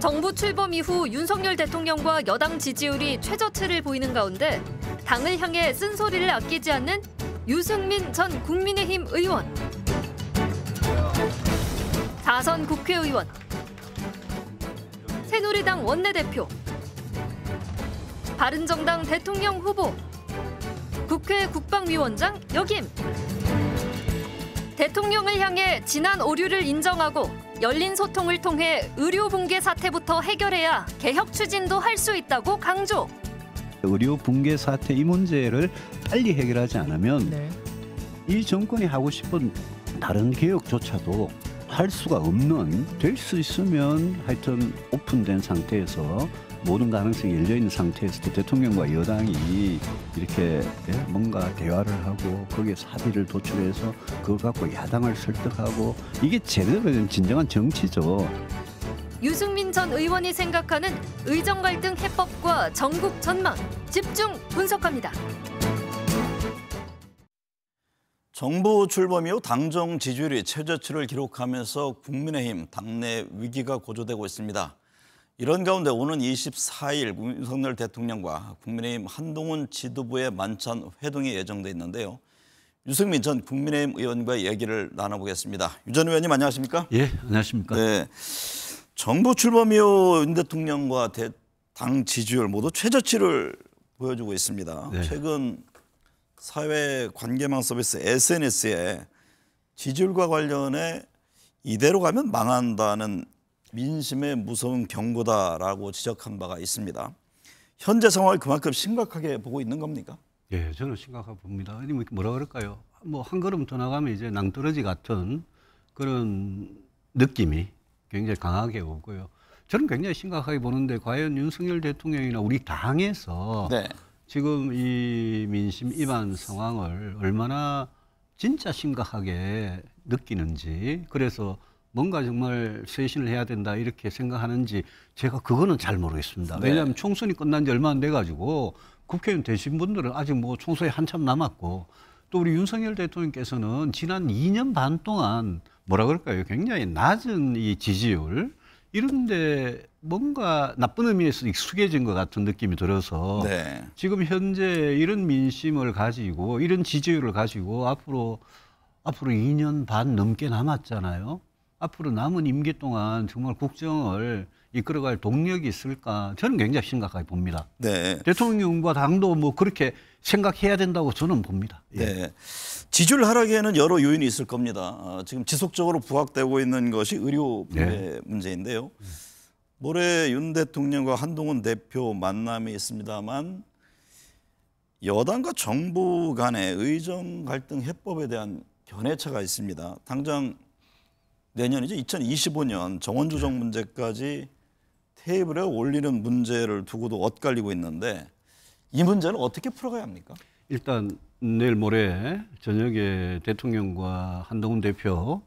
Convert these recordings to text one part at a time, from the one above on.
정부 출범 이후 윤석열 대통령과 여당 지지율이 최저치를 보이는 가운데 당을 향해 쓴소리를 아끼지 않는 유승민 전 국민의힘 의원, 다선 국회의원, 새누리당 원내대표, 바른정당 대통령 후보, 국회 국방위원장 역임. 대통령을 향해 지난 오류를 인정하고 열린 소통을 통해 의료 붕괴 사태부터 해결해야 개혁 추진도 할 수 있다고 강조. 의료 붕괴 사태 이 문제를 빨리 해결하지 않으면 이 정권이 하고 싶은 다른 개혁조차도 할 수가 없는, 될 수 있으면 하여튼 오픈된 상태에서 모든 가능성이 열려있는 상태에서도 대통령과 여당이 이렇게 뭔가 대화를 하고 거기에 합의를 도출해서 그걸 갖고 야당을 설득하고, 이게 제대로 된 진정한 정치죠. 유승민 전 의원이 생각하는 의정 갈등 해법과 전국 전망, 집중 분석합니다. 정부 출범 이후 당정 지지율이 최저치를 기록하면서 국민의힘 당내 위기가 고조되고 있습니다. 이런 가운데 오는 24일 윤석열 대통령과 국민의힘 한동훈 지도부의 만찬 회동이 예정돼 있는데요. 유승민 전 국민의힘 의원과 얘기를 나눠보겠습니다. 유 전 의원님 안녕하십니까? 예, 안녕하십니까? 네, 정부 출범 이후 윤 대통령과 당 지지율 모두 최저치를 보여주고 있습니다. 네. 최근 사회 관계망 서비스 SNS에 지지율과 관련해 이대로 가면 망한다는 민심의 무서운 경고다라고 지적한 바가 있습니다. 현재 상황을 그만큼 심각하게 보고 있는 겁니까? 예, 저는 심각하게 봅니다. 뭐라 그럴까요? 뭐 한 걸음 더 나가면 이제 낭떠러지 같은 그런 느낌이 굉장히 강하게 오고요. 저는 굉장히 심각하게 보는데, 과연 윤석열 대통령이나 우리 당에서 지금 이 민심 이반 상황을 얼마나 진짜 심각하게 느끼는지, 그래서 뭔가 정말 쇄신을 해야 된다 이렇게 생각하는지 제가 그거는 잘 모르겠습니다. 왜냐하면 총선이 끝난 지 얼마 안 돼가지고 국회의원 되신 분들은 아직 뭐 총선이 한참 남았고, 또 우리 윤석열 대통령께서는 지난 2년 반 동안 뭐라 그럴까요? 굉장히 낮은 이 지지율, 이런데 뭔가 나쁜 의미에서 익숙해진 것 같은 느낌이 들어서 지금 현재 이런 민심을 가지고 이런 지지율을 가지고 앞으로 2년 반 넘게 남았잖아요. 앞으로 남은 임기 동안 정말 국정을 이끌어갈 동력이 있을까, 저는 굉장히 심각하게 봅니다. 대통령과 당도 뭐 그렇게 생각해야 된다고 저는 봅니다. 지지율 하락에는 여러 요인이 있을 겁니다. 지금 지속적으로 부각되고 있는 것이 의료 문제인데요. 모레 윤 대통령과 한동훈 대표 만남이 있습니다만 여당과 정부 간의 의정 갈등 해법에 대한 견해차가 있습니다. 당장 내년이죠. 2025년 정원조정 문제까지 테이블에 올리는 문제를 두고도 엇갈리고 있는데, 이 문제는 어떻게 풀어가야 합니까? 일단 내일 모레 저녁에 대통령과 한동훈 대표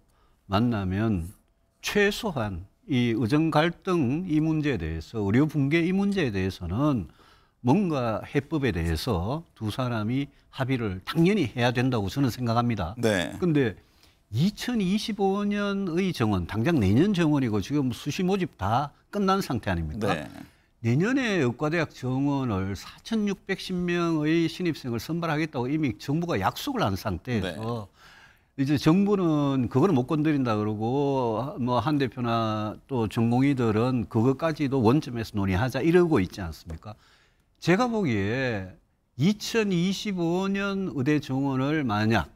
만나면 최소한 이 의정 갈등 이 문제에 대해서, 의료 붕괴 이 문제에 대해서는 뭔가 해법에 대해서 두 사람이 합의를 당연히 해야 된다고 저는 생각합니다. 그런데 2025년의 정원, 당장 내년 정원이고 지금 수시 모집 다 끝난 상태 아닙니까? 내년에 의과대학 정원을 4,610명의 신입생을 선발하겠다고 이미 정부가 약속을 한 상태에서 이제 정부는 그거는 못 건드린다 그러고, 뭐 한 대표나 또 전공의들은 그것까지도 원점에서 논의하자 이러고 있지 않습니까? 제가 보기에 2025년 의대 정원을 만약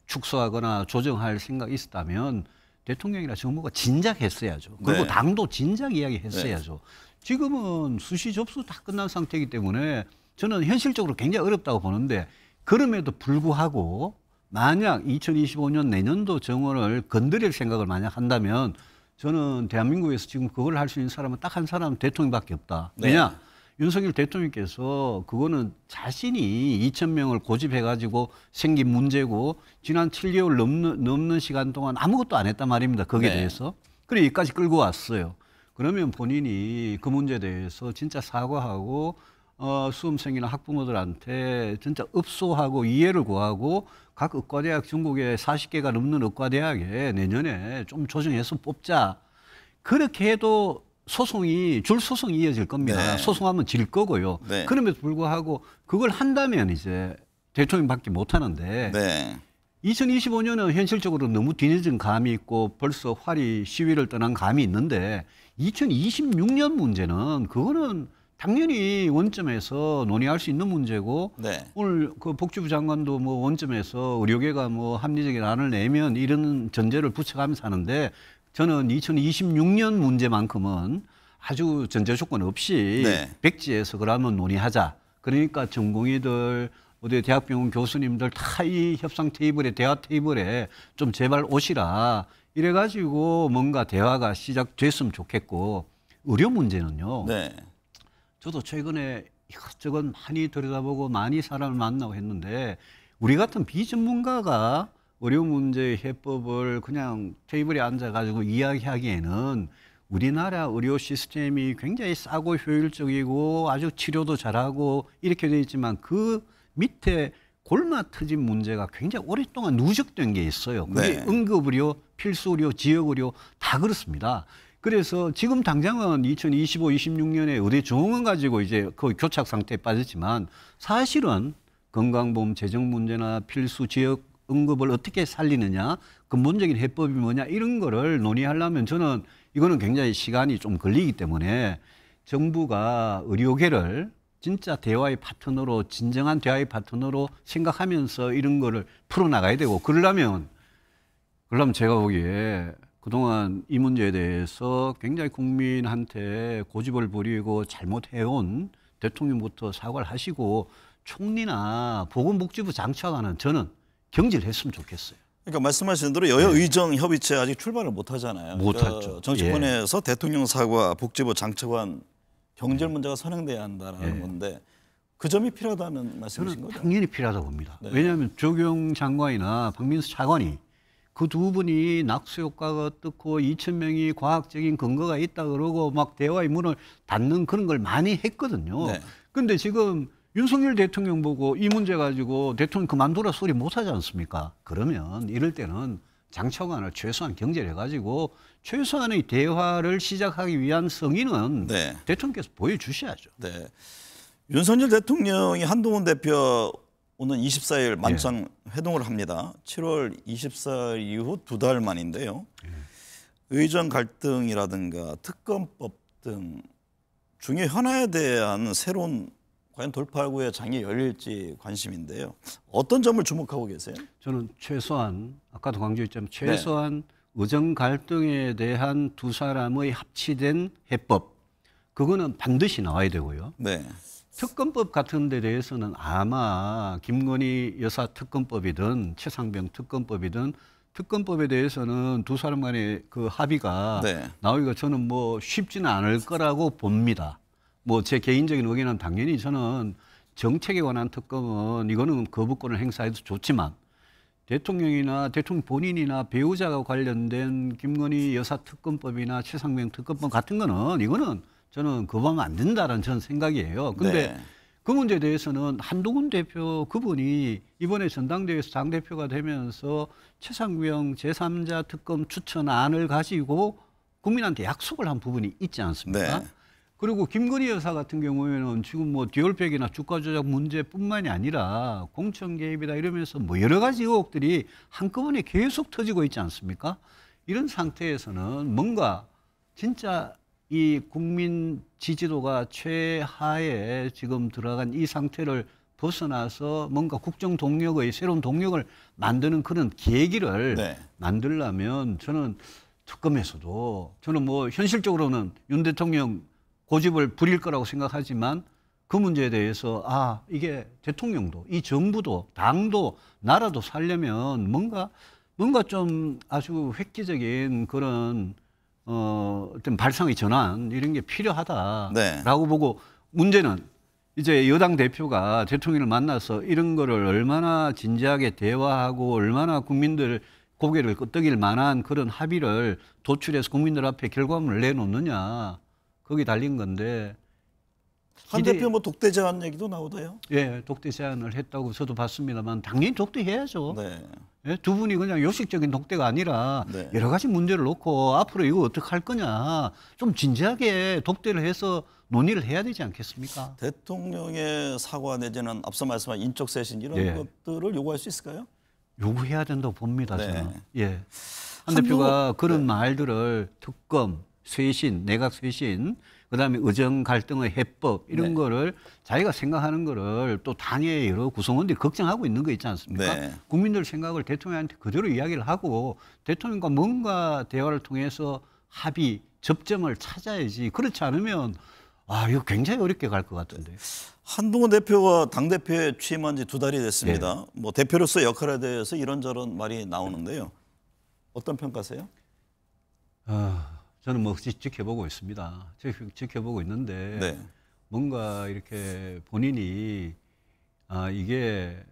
축소하거나 조정할 생각이 있었다면 대통령이나 정부가 진작 했어야죠. 그리고 당도 진작 이야기했어야죠. 지금은 수시 접수 다 끝난 상태이기 때문에 저는 현실적으로 굉장히 어렵다고 보는데, 그럼에도 불구하고 만약 2025년 내년도 정원을 건드릴 생각을 만약 한다면 저는 대한민국에서 지금 그걸 할 수 있는 사람은 딱 한 사람, 대통령밖에 없다. 왜냐? 윤석열 대통령께서 그거는 자신이 2,000명을 고집해가지고 생긴 문제고 지난 7개월 넘는 시간 동안 아무것도 안 했단 말입니다. 거기에 대해서. 그래 여기까지 끌고 왔어요. 그러면 본인이 그 문제에 대해서 진짜 사과하고 수험생이나 학부모들한테 진짜 읍소하고 이해를 구하고 각 의과대학 전국에 40개가 넘는 의과대학에 내년에 좀 조정해서 뽑자. 그렇게 해도 소송이 줄 소송이 이어질 겁니다. 네. 소송하면 질 거고요. 네. 그럼에도 불구하고 그걸 한다면 이제 대통령밖에 못 하는데 네. 2025년은 현실적으로 너무 뒤늦은 감이 있고 벌써 활이 시위를 떠난 감이 있는데 2026년 문제는 그거는 당연히 원점에서 논의할 수 있는 문제고 네. 오늘 그 복지부 장관도 뭐 원점에서 의료계가 뭐 합리적인 안을 내면 이런 전제를 붙여가면서 하는데 저는 2026년 문제만큼은 아주 전제 조건 없이 네. 백지에서 그러면 논의하자. 그러니까 전공의들 어디 대학병원 교수님들 다 이 협상 테이블에 대화 테이블에 좀 제발 오시라. 이래가지고 뭔가 대화가 시작됐으면 좋겠고 의료 문제는요. 네. 저도 최근에 이것저것 많이 들여다보고 많이 사람을 만나고 했는데 우리 같은 비전문가가 의료 문제의 해법을 그냥 테이블에 앉아가지고 이야기하기에는 우리나라 의료 시스템이 굉장히 싸고 효율적이고 아주 치료도 잘하고 이렇게 돼 있지만 그 밑에 골마 터진 문제가 굉장히 오랫동안 누적된 게 있어요. 그게 네. 응급의료, 필수의료, 지역의료 다 그렇습니다. 그래서 지금 당장은 2025, 26년에 의대 정원 가지고 이제 그 교착 상태에 빠졌지만 사실은 건강보험 재정 문제나 필수 지역 응급을 어떻게 살리느냐, 근본적인 해법이 뭐냐 이런 거를 논의하려면 저는 이거는 굉장히 시간이 좀 걸리기 때문에 정부가 의료계를 진짜 대화의 파트너로 진정한 대화의 파트너로 생각하면서 이런 거를 풀어나가야 되고 그러려면 제가 보기에 그동안 이 문제에 대해서 굉장히 국민한테 고집을 부리고 잘못해온 대통령부터 사과를 하시고 총리나 보건복지부 장차관은 저는 경질을 했으면 좋겠어요. 그러니까 말씀하신 대로 여야 의정 협의체 아직 출발을 못 하잖아요. 못하죠. 그러니까 정치권에서 대통령 사과, 복지부 장차관 경질 문제가 선행돼야 한다는 건데 그 점이 필요하다는 말씀이신 저는 거죠? 당연히 필요하다고 봅니다. 네. 왜냐하면 조경 장관이나 박민수 차관이 그 두 분이 낙수 효과가 어떻고 2,000명이 과학적인 근거가 있다 그러고 막 대화의 문을 닫는 그런 걸 많이 했거든요. 네. 근데 지금 윤석열 대통령 보고 이 문제 가지고 대통령 그만두라 소리 못 하지 않습니까? 그러면 이럴 때는 장차관을 최소한 경질해가지고 최소한의 대화를 시작하기 위한 성의는 네. 대통령께서 보여주셔야죠. 네. 윤석열 대통령이 한동훈 대표 오는 24일 만찬 회동을 합니다. 7월 24일 이후 2달 만인데요. 의정 갈등이라든가 특검법 등 중요 현안에 대한 새로운 과연 돌파구의 장이 열릴지 관심인데요. 어떤 점을 주목하고 계세요? 저는 최소한 아까도 강조했지만 최소한 의정 갈등에 대한 두 사람의 합치된 해법 그거는 반드시 나와야 되고요. 네. 특검법 같은 데 대해서는 아마 김건희 여사 특검법이든 최상병 특검법이든 특검법에 대해서는 두 사람 간의 그 합의가 네. 나오기가 저는 뭐 쉽지는 않을 거라고 봅니다. 뭐 제 개인적인 의견은 당연히 저는 정책에 관한 특검은 이거는 거부권을 행사해도 좋지만 대통령이나 대통령 본인이나 배우자가 관련된 김건희 여사 특검법이나 최상병 특검법 같은 거는 이거는 저는 거부하면 안 된다는 저는 생각이에요. 근데 네. 그 문제에 대해서는 한동훈 대표 그분이 이번에 전당대회에서 당대표가 되면서 최상병 제3자 특검 추천안을 가지고 국민한테 약속을 한 부분이 있지 않습니까? 네. 그리고 김건희 여사 같은 경우에는 지금 뭐 디올백이나 주가 조작 문제뿐만이 아니라 공천 개입이다 이러면서 뭐 여러 가지 의혹들이 한꺼번에 계속 터지고 있지 않습니까? 이런 상태에서는 뭔가 진짜 이 국민 지지도가 최하에 지금 들어간 이 상태를 벗어나서 뭔가 국정 동력의 새로운 동력을 만드는 그런 계기를 네. 만들려면 저는 특검에서도 저는 뭐 현실적으로는 윤 대통령 고집을 부릴 거라고 생각하지만 그 문제에 대해서 이게 대통령도 이 정부도 당도 나라도 살려면 뭔가 좀 아주 획기적인 그런 어떤 발상의 전환 이런 게 필요하다라고 네. 보고 문제는 이제 여당 대표가 대통령을 만나서 이런 거를 얼마나 진지하게 대화하고 얼마나 국민들 고개를 끄덕일 만한 그런 합의를 도출해서 국민들 앞에 결과물을 내놓느냐 거기 달린 건데 한 대표 뭐 독대 제한 얘기도 나오대요. 독대 제안을 했다고 저도 봤습니다만 당연히 독대해야죠. 네. 예? 두 분이 그냥 요식적인 독대가 아니라 네. 여러 가지 문제를 놓고 앞으로 이거 어떻게 할 거냐 좀 진지하게 독대를 해서 논의를 해야 되지 않겠습니까? 대통령의 사과 내지는 앞서 말씀한 인적 쇄신 이런 예. 것들을 요구할 수 있을까요? 요구해야 된다고 봅니다. 네. 저는. 예. 한 대표가 그런 말들을 특검, 쇄신, 내각 쇄신, 그다음에 의정 갈등의 해법 이런 네. 거를 자기가 생각하는 거를 또 당의 여러 구성원들이 걱정하고 있는 거 있지 않습니까? 네. 국민들 생각을 대통령한테 그대로 이야기를 하고 대통령과 뭔가 대화를 통해서 합의, 접점을 찾아야지. 그렇지 않으면 이거 굉장히 어렵게 갈 것 같은데. 한동훈 대표가 당대표에 취임한 지 2달이 됐습니다. 뭐 대표로서 역할에 대해서 이런저런 말이 나오는데요. 어떤 평가세요? 저는 뭐 지켜보고 있습니다. 지켜보고 있는데 네. 뭔가 이렇게 본인이 이게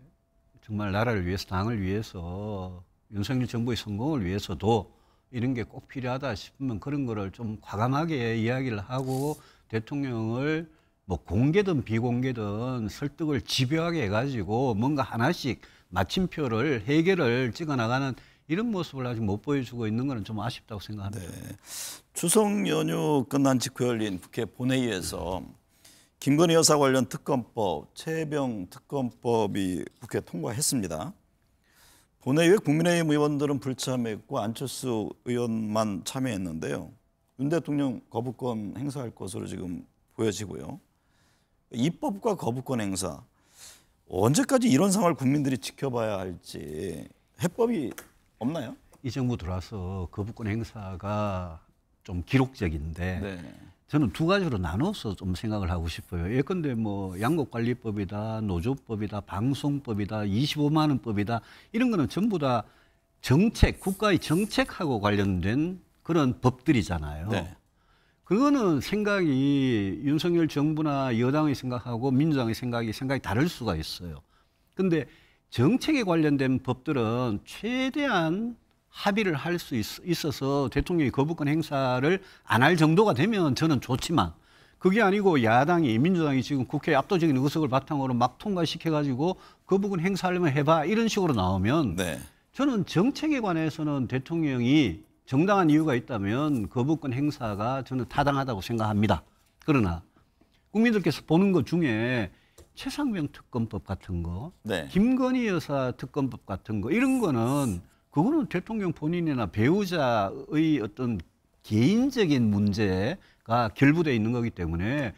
정말 나라를 위해서 당을 위해서 윤석열 정부의 성공을 위해서도 이런 게 꼭 필요하다 싶으면 그런 거를 좀 과감하게 이야기를 하고 대통령을 뭐 공개든 비공개든 설득을 집요하게 해가지고 뭔가 하나씩 마침표를 해결을 찍어나가는 이런 모습을 아직 못 보여주고 있는 것은 좀 아쉽다고 생각합니다. 네. 추석 연휴 끝난 직후 열린 국회 본회의에서 김건희 여사 관련 특검법, 최혜병 특검법이 국회 통과했습니다. 본회의에 국민의힘 의원들은 불참했고 안철수 의원만 참여했는데요. 윤 대통령 거부권 행사할 것으로 지금 보여지고요. 입법과 거부권 행사, 언제까지 이런 상황을 국민들이 지켜봐야 할지 해법이 없나요? 이 정부 들어와서 거부권 행사가 좀 기록적인데 네. 저는 두 가지로 나눠서 좀 생각을 하고 싶어요. 예컨대 뭐 양곡관리법이다, 노조법이다, 방송법이다, 25만 원법이다 이런 거는 전부 다 정책, 국가의 정책하고 관련된 그런 법들이잖아요. 네. 그거는 생각이 윤석열 정부나 여당의 생각하고 민주당의 생각이 다를 수가 있어요. 근데 정책에 관련된 법들은 최대한 합의를 할 수 있어서 대통령이 거부권 행사를 안 할 정도가 되면 저는 좋지만 그게 아니고 야당이 민주당이 지금 국회에 압도적인 의석을 바탕으로 막 통과시켜가지고 거부권 행사하려면 해봐 이런 식으로 나오면 네. 저는 정책에 관해서는 대통령이 정당한 이유가 있다면 거부권 행사가 저는 타당하다고 생각합니다. 그러나 국민들께서 보는 것 중에 최상병 특검법 같은 거, 네. 김건희 여사 특검법 같은 거 이런 거는 그거는 대통령 본인이나 배우자의 어떤 개인적인 문제가 결부되어 있는 거기 때문에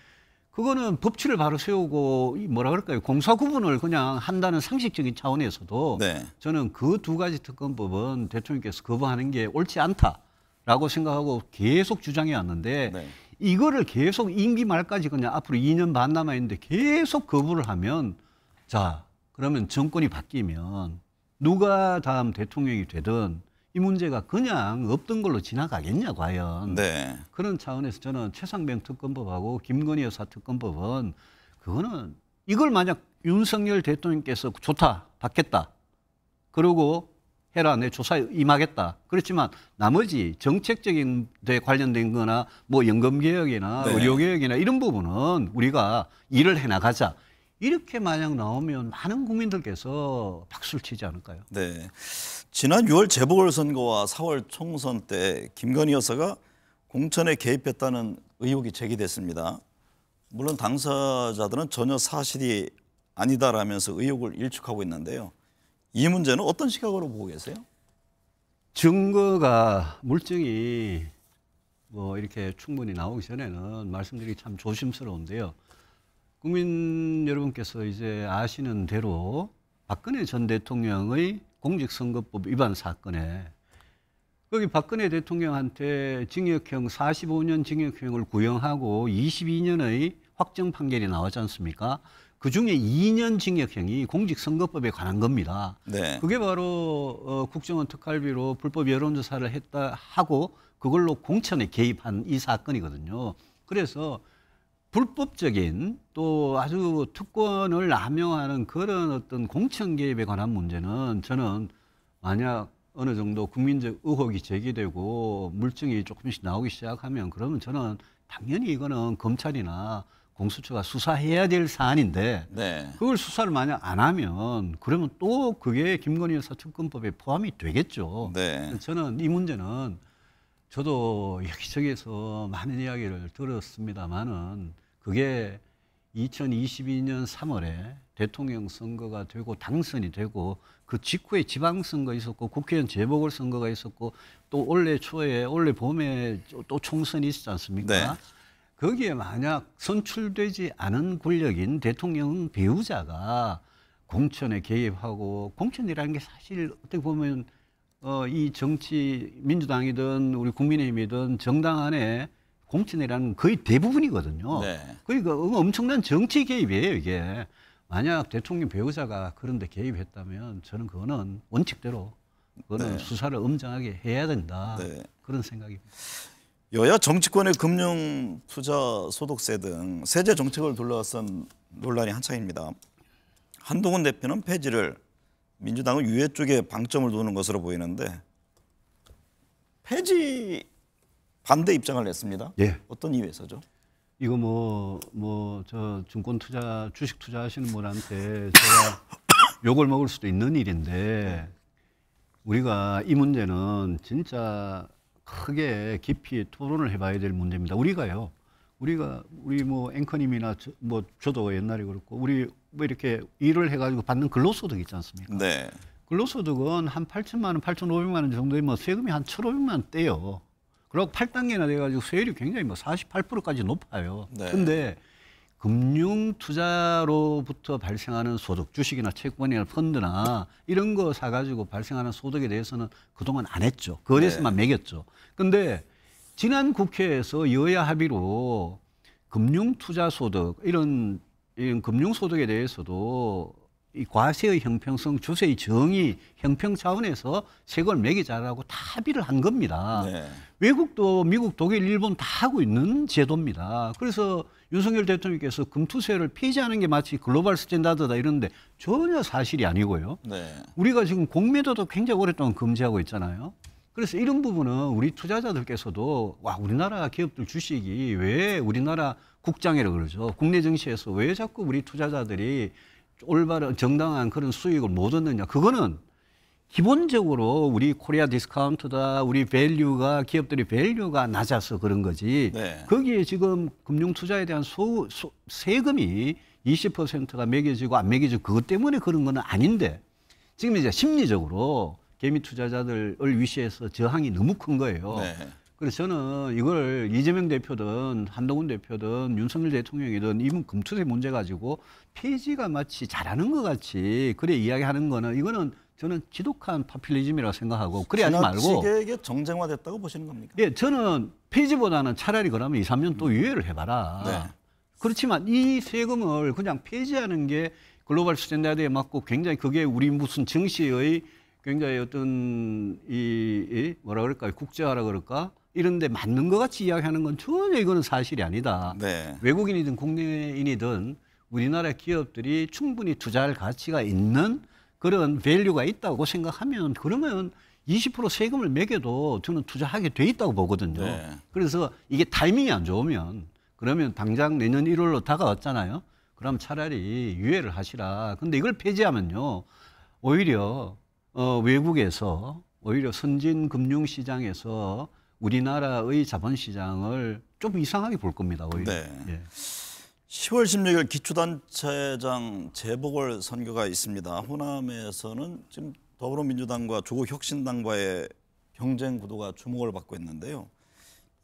그거는 법치를 바로 세우고 뭐라 그럴까요? 공사 구분을 그냥 한다는 상식적인 차원에서도 네. 저는 그 두 가지 특검법은 대통령께서 거부하는 게 옳지 않다라고 생각하고 계속 주장해 왔는데 네. 이거를 계속 임기 말까지 그냥 앞으로 2년 반 남아 있는데 계속 거부를 하면 자 그러면 정권이 바뀌면 누가 다음 대통령이 되든 이 문제가 그냥 없던 걸로 지나가겠냐 과연. 네. 그런 차원에서 저는 최상병 특검법하고 김건희 여사 특검법은 그거는 이걸 만약 윤석열 대통령께서 좋다 받겠다 그러고 해라 내 조사에 임하겠다 그렇지만 나머지 정책적인 데 관련된 거나 뭐 연금개혁이나 네. 의료개혁이나 이런 부분은 우리가 일을 해나가자 이렇게 만약 나오면 많은 국민들께서 박수를 치지 않을까요? 네. 지난 6월 재보궐선거와 4월 총선 때 김건희 여사가 공천에 개입했다는 의혹이 제기됐습니다. 물론 당사자들은 전혀 사실이 아니다라면서 의혹을 일축하고 있는데요. 이 문제는 어떤 시각으로 보고 계세요? 증거가 물증이 뭐 이렇게 충분히 나오기 전에는 말씀드리기 참 조심스러운데요. 국민 여러분께서 이제 아시는 대로 박근혜 전 대통령의 공직선거법 위반 사건에 거기 박근혜 대통령한테 징역형 45년 징역형을 구형하고 22년의 확정 판결이 나왔지 않습니까? 그중에 2년 징역형이 공직선거법에 관한 겁니다. 네. 그게 바로 국정원 특활비로 불법 여론조사를 했다 하고 그걸로 공천에 개입한 이 사건이거든요. 그래서 불법적인 또 아주 특권을 남용하는 그런 어떤 공천 개입에 관한 문제는 저는 만약 어느 정도 국민적 의혹이 제기되고 물증이 조금씩 나오기 시작하면 그러면 저는 당연히 이거는 검찰이나 공수처가 수사해야 될 사안인데 네. 그걸 수사를 만약 안 하면 그러면 또 그게 김건희 여사 특검법에 포함이 되겠죠. 네. 저는 이 문제는 저도 여기저기에서 많은 이야기를 들었습니다만은 그게 2022년 3월에 대통령 선거가 되고 당선이 되고 그 직후에 지방선거 있었고 국회의원 재보궐선거가 있었고 또 올해 초에 올해 봄에 또 총선이 있었지 않습니까? 네. 거기에 만약 선출되지 않은 권력인 대통령 배우자가 공천에 개입하고 공천이라는 게 사실 어떻게 보면 이 정치 민주당이든 우리 국민의힘이든 정당 안에 공천이라는 거의 대부분이거든요. 네. 그러니까 엄청난 정치 개입이에요, 이게. 만약 대통령 배우자가 그런 데 개입했다면 저는 그거는 원칙대로 그거는 네. 수사를 엄정하게 해야 된다. 네. 그런 생각입니다. 여야 정치권의 금융 투자 소득세 등 세제 정책을 둘러싼 논란이 한창입니다. 한동훈 대표는 폐지를, 민주당은 유예 쪽에 방점을 두는 것으로 보이는데 폐지 반대 입장을 냈습니다. 예. 어떤 이유에서죠? 이거 저 증권 투자, 주식 투자하시는 분한테 제가 욕을 먹을 수도 있는 일인데 우리가 이 문제는 진짜 크게 깊이 토론을 해봐야 될 문제입니다. 우리 뭐 앵커님이나 저도 옛날에 그렇고 우리 뭐 이렇게 일을 해가지고 받는 근로소득 있지 않습니까? 네. 근로소득은 한 8천만 원, 8,500만 원 정도면 세금이 한 1,500만 원 떼요. 그리고 8단계나 돼가지고 세율이 굉장히 48%까지 높아요. 네. 근데 금융 투자로부터 발생하는 소득, 주식이나 채권이나 펀드나 이런 거 사가지고 발생하는 소득에 대해서는 그동안 안 했죠. 거래소만 매겼죠. 근데 지난 국회에서 여야 합의로 금융 투자 소득, 이런 금융 소득에 대해서도 이 과세의 형평성, 주세의 정의, 형평 차원에서 세금을 매기자라고 다 합의를 한 겁니다. 네. 외국도 미국, 독일, 일본 다 하고 있는 제도입니다. 그래서 윤석열 대통령께서 금투세를 폐지하는 게 마치 글로벌 스탠다드다 이러는데 전혀 사실이 아니고요. 네. 우리가 지금 공매도도 굉장히 오랫동안 금지하고 있잖아요. 그래서 이런 부분은 우리 투자자들께서도 와, 우리나라 기업들 주식이 왜 우리나라 국장이라고 그러죠. 국내 증시에서 왜 자꾸 우리 투자자들이 올바른 정당한 그런 수익을 못 얻느냐. 그거는 기본적으로 우리 코리아 디스카운트다, 우리 밸류가, 기업들이 밸류가 낮아서 그런 거지. 네. 거기에 지금 금융 투자에 대한 세금이 20%가 매겨지고 안 매겨지고 그것 때문에 그런 건 아닌데 지금 이제 심리적으로 개미 투자자들을 위시해서 저항이 너무 큰 거예요. 네. 그래서 저는 이걸 이재명 대표든 한동훈 대표든 윤석열 대통령이든 이번 금투세 문제 가지고 폐지가 마치 잘하는 것 같이 그래 이야기하는 거는 이거는 저는 지독한 파퓰리즘이라고 생각하고 그래 하지 말고. 지나치게 정쟁화됐다고 보시는 겁니까? 예, 저는 폐지보다는 차라리 그러면 2, 3년 또 유예를 해봐라. 네. 그렇지만 이 세금을 그냥 폐지하는 게 글로벌 스탠다드에 맞고 굉장히 그게 우리 무슨 정시의 굉장히 어떤 이 뭐라 그럴까요? 국제화라 그럴까? 이런 데 맞는 것 같이 이야기하는 건 전혀 이거는 사실이 아니다. 네. 외국인이든 국내인이든 우리나라 기업들이 충분히 투자할 가치가 있는 그런 밸류가 있다고 생각하면 그러면 20% 세금을 매겨도 저는 투자하게 돼 있다고 보거든요. 네. 그래서 이게 타이밍이 안 좋으면 그러면 당장 내년 1월로 다가왔잖아요. 그럼 차라리 유예를 하시라. 근데 이걸 폐지하면요. 오히려 외국에서 오히려 선진 금융시장에서 우리나라의 자본시장을 좀 이상하게 볼 겁니다. 오히려. 네. 예. 10월 16일 기초단체장 재보궐 선거가 있습니다. 호남에서는 지금 더불어민주당과 조국혁신당과의 경쟁 구도가 주목을 받고 있는데요.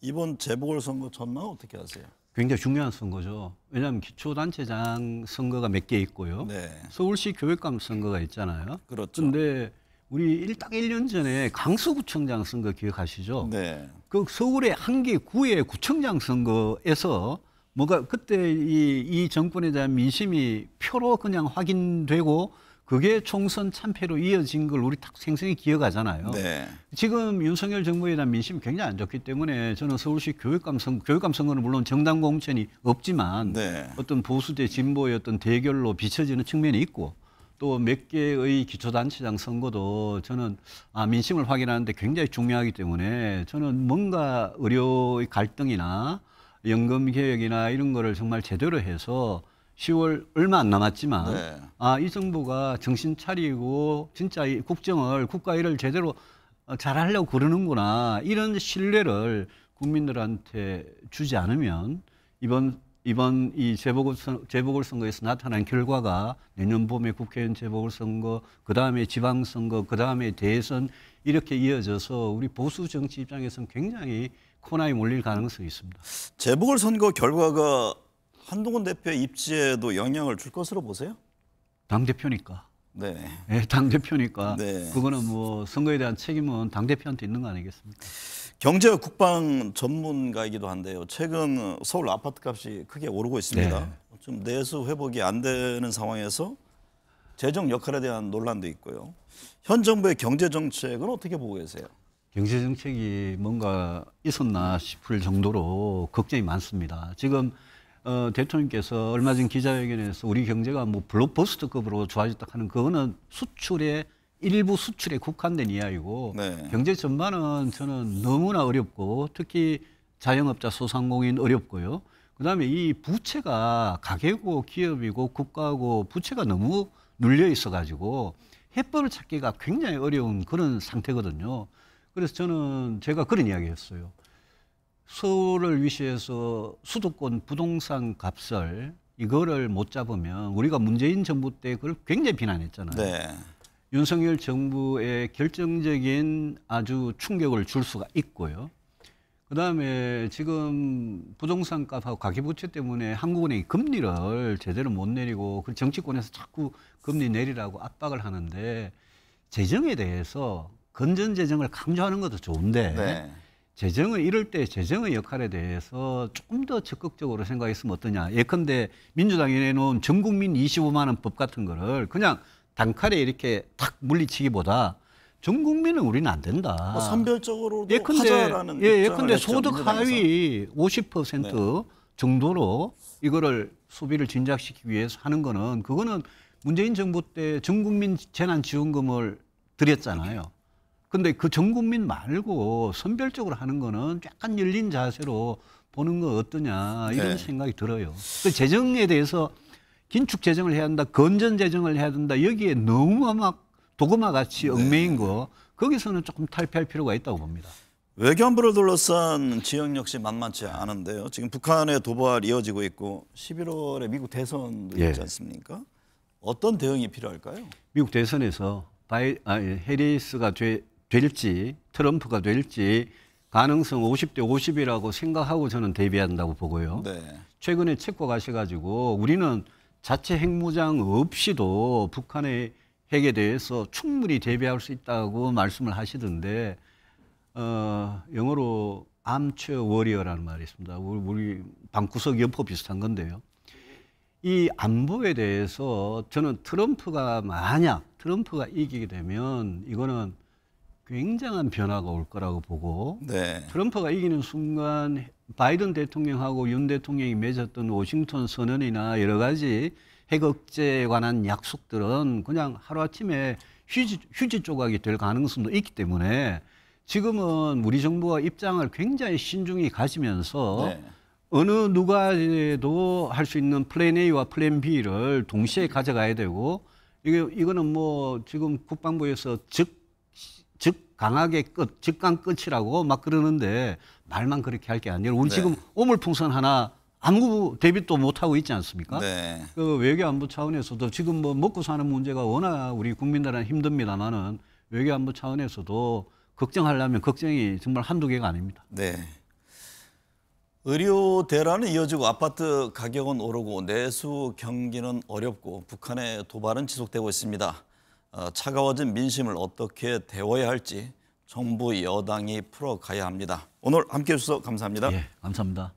이번 재보궐 선거 전망 어떻게 하세요? 굉장히 중요한 선거죠. 왜냐하면 기초단체장 선거가 몇 개 있고요. 네. 서울시 교육감 선거가 있잖아요. 그렇죠. 근데 우리 딱 1년 전에 강서구청장 선거 기억하시죠? 네. 그 서울의 한 개 구의 구청장 선거에서 뭐가 그때 이 정권에 대한 민심이 표로 그냥 확인되고 그게 총선 참패로 이어진 걸 우리 딱 생생히 기억하잖아요. 네. 지금 윤석열 정부에 대한 민심이 굉장히 안 좋기 때문에 저는 서울시 교육감 선거는 물론 정당 공천이 없지만 네. 어떤 보수 대 진보의 어떤 대결로 비춰지는 측면이 있고 또 몇 개의 기초단체장 선거도 저는 민심을 확인하는데 굉장히 중요하기 때문에 저는 뭔가 의료의 갈등이나 연금 개혁이나 이런 거를 정말 제대로 해서 10월 얼마 안 남았지만 네. 이 정부가 정신 차리고 진짜 이 국정을 국가 일을 제대로 잘하려고 그러는구나 이런 신뢰를 국민들한테 주지 않으면 이번 이 재보궐선거에서 나타난 결과가 내년 봄에 국회의원 재보궐선거, 그 다음에 지방선거, 그 다음에 대선 이렇게 이어져서 우리 보수 정치 입장에서는 굉장히 코너에 몰릴 가능성이 있습니다. 재보궐선거 결과가 한동훈 대표의 입지에도 영향을 줄 것으로 보세요? 당대표니까. 네. 네, 당대표니까. 네. 그거는 뭐 선거에 대한 책임은 당대표한테 있는 거 아니겠습니까? 경제와 국방 전문가이기도 한데요. 최근 서울 아파트 값이 크게 오르고 있습니다. 네. 좀 내수 회복이 안 되는 상황에서 재정 역할에 대한 논란도 있고요. 현 정부의 경제 정책은 어떻게 보고 계세요? 경제 정책이 뭔가 있었나 싶을 정도로 걱정이 많습니다. 지금 대통령께서 얼마 전 기자회견에서 우리 경제가 뭐 블록버스터급으로 좋아졌다 하는 그거는 일부 수출에 국한된 이야기고 네. 경제 전반은 저는 너무나 어렵고 특히 자영업자 소상공인 어렵고요. 그다음에 이 부채가 가계고 기업이고 국가고 부채가 너무 눌려 있어가지고 해법을 찾기가 굉장히 어려운 그런 상태거든요. 그래서 제가 그런 이야기했어요. 서울을 위시해서 수도권 부동산 값을 이거를 못 잡으면 우리가 문재인 정부 때 그걸 굉장히 비난했잖아요. 네. 윤석열 정부의 결정적인 아주 충격을 줄 수가 있고요. 그다음에 지금 부동산 값하고 가계부채 때문에 한국은행이 금리를 제대로 못 내리고 그 정치권에서 자꾸 금리 내리라고 압박을 하는데 재정에 대해서 건전재정을 강조하는 것도 좋은데 네. 이럴 때 재정의 역할에 대해서 조금 더 적극적으로 생각했으면 어떠냐. 예컨대 민주당이 내놓은 전국민 25만 원 법 같은 거를 그냥 단칼에 이렇게 탁 물리치기보다 전 국민은 우리는 안 된다. 선별적으로도 하자라는 예컨대 소득 하위 50% 정도로 이거를 소비를 진작시키기 위해서 하는 거는 그거는 문재인 정부 때 전 국민 재난지원금을 드렸잖아요. 근데 그 전 국민 말고 선별적으로 하는 거는 약간 열린 자세로 보는 거 어떠냐 이런 생각이 들어요. 그 재정에 대해서 긴축 재정을 해야 한다, 건전 재정을 해야 된다. 여기에 너무 막 도그마 같이 얽매인 거 거기서는 조금 탈피할 필요가 있다고 봅니다. 외교안보를 둘러싼 지형 역시 만만치 않은데요. 지금 북한의 도발이 이어지고 있고 11월에 미국 대선도 있지 않습니까? 어떤 대응이 필요할까요? 미국 대선에서 해리스가 될지 트럼프가 될지 가능성 50대 50이라고 생각하고 저는 대비한다고 보고요. 네. 최근에 체코 가셔가지고 우리는 자체 핵무장 없이도 북한의 핵에 대해서 충분히 대비할 수 있다고 말씀을 하시던데 영어로 암체어 워리어라는 말이 있습니다. 우리 방구석 여포 비슷한 건데요. 이 안보에 대해서 저는 만약 트럼프가 이기게 되면 이거는 굉장한 변화가 올 거라고 보고 트럼프가 이기는 순간 바이든 대통령하고 윤 대통령이 맺었던 워싱턴 선언이나 여러 가지 핵 억제에 관한 약속들은 그냥 하루아침에 휴지 조각이 될 가능성도 있기 때문에 지금은 우리 정부가 입장을 굉장히 신중히 가지면서 어느 누가도 할 수 있는 플랜 A와 플랜 B를 동시에 가져가야 되고 이거는 뭐 지금 국방부에서 강하게 즉강 끝이라고 막 그러는데 말만 그렇게 할 게 아니라 우리 지금 오물풍선 하나 아무 대비도 못하고 있지 않습니까? 그 외교안보 차원에서도 지금 뭐 먹고 사는 문제가 워낙 우리 국민들은 힘듭니다만은 외교안보 차원에서도 걱정하려면 걱정이 정말 한두 개가 아닙니다. 의료 대란은 이어지고 아파트 가격은 오르고 내수 경기는 어렵고 북한의 도발은 지속되고 있습니다. 차가워진 민심을 어떻게 데워야 할지 정부 여당이 풀어가야 합니다. 오늘 함께해 주셔서 감사합니다. 감사합니다.